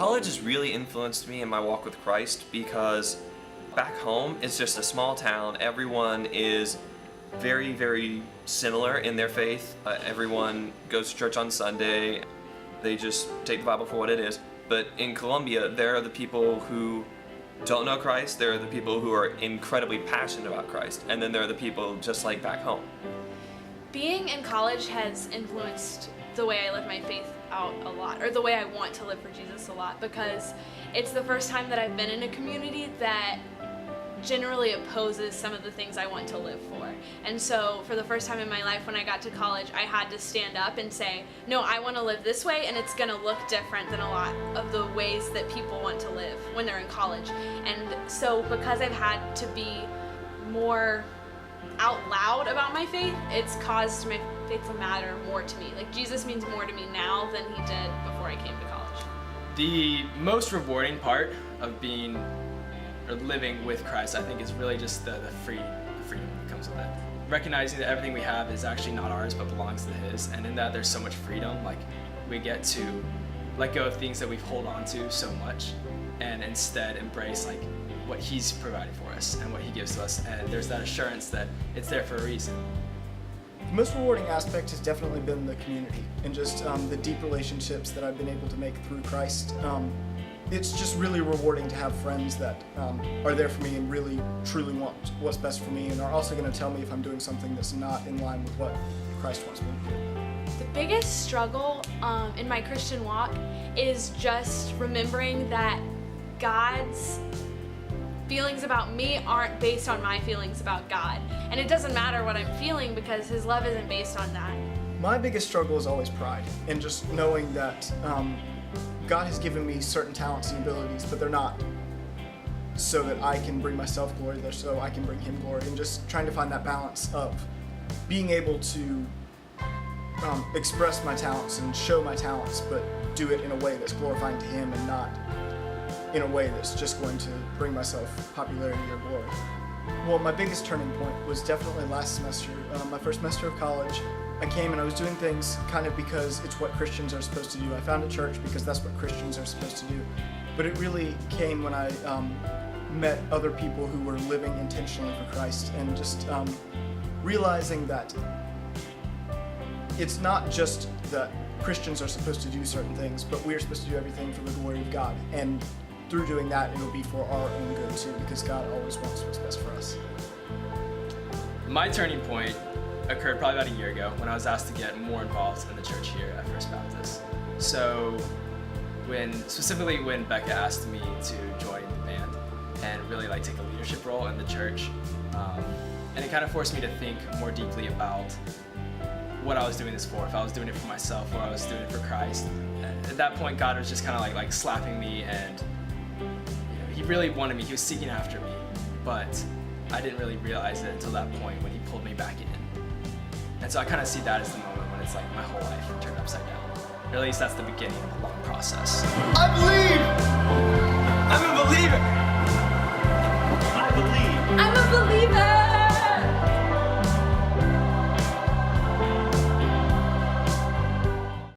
College has really influenced me in my walk with Christ because back home it's just a small town. Everyone is very, very similar in their faith. Everyone goes to church on Sunday. They just take the Bible for what it is. But in Columbia, there are the people who don't know Christ, there are the people who are incredibly passionate about Christ, and then there are the people just like back home. Being in college has influenced the way I live my faith out a lot, or the way I want to live for Jesus a lot, because it's the first time that I've been in a community that generally opposes some of the things I want to live for. And so for the first time in my life when I got to college, I had to stand up and say, no, I want to live this way, and it's going to look different than a lot of the ways that people want to live when they're in college. And so because I've had to be more out loud about my faith, it's caused my faith to matter more to me. Like, Jesus means more to me now than he did before I came to college. The most rewarding part of being or living with Christ, I think, is really just the freedom that comes with it. Recognizing that everything we have is actually not ours but belongs to his, and in that there's so much freedom. Like, we get to let go of things that we've hold on to so much and instead embrace like what he's provided for us and what he gives to us, and there's that assurance that it's there for a reason. The most rewarding aspect has definitely been the community and just the deep relationships that I've been able to make through Christ. It's just really rewarding to have friends that are there for me and really truly want what's best for me, and are also going to tell me if I'm doing something that's not in line with what Christ wants me to do. The biggest struggle in my Christian walk is just remembering that God's feelings about me aren't based on my feelings about God. And it doesn't matter what I'm feeling because his love isn't based on that. My biggest struggle is always pride, and just knowing that God has given me certain talents and abilities, but they're not so that I can bring myself glory, they're so I can bring him glory, and just trying to find that balance of being able to express my talents and show my talents, but do it in a way that's glorifying to him and not in a way that's just going to bring myself popularity or glory. Well, my biggest turning point was definitely last semester, my first semester of college. I came and I was doing things kind of because it's what Christians are supposed to do. I found a church because that's what Christians are supposed to do. But it really came when I met other people who were living intentionally for Christ, and just realizing that it's not just that Christians are supposed to do certain things, but we are supposed to do everything for the glory of God. And through doing that, it'll be for our own good too, because God always wants what's best for us. My turning point occurred probably about a year ago when I was asked to get more involved in the church here at First Baptist. So specifically when Becca asked me to join the band and really like take a leadership role in the church, and it kind of forced me to think more deeply about what I was doing this for, if I was doing it for myself or I was doing it for Christ. At that point, God was just kind of like slapping me, and he really wanted me, he was seeking after me, but I didn't really realize it until that point when he pulled me back in. And so I kind of see that as the moment when it's like my whole life turned upside down. Or at least that's the beginning of a long process.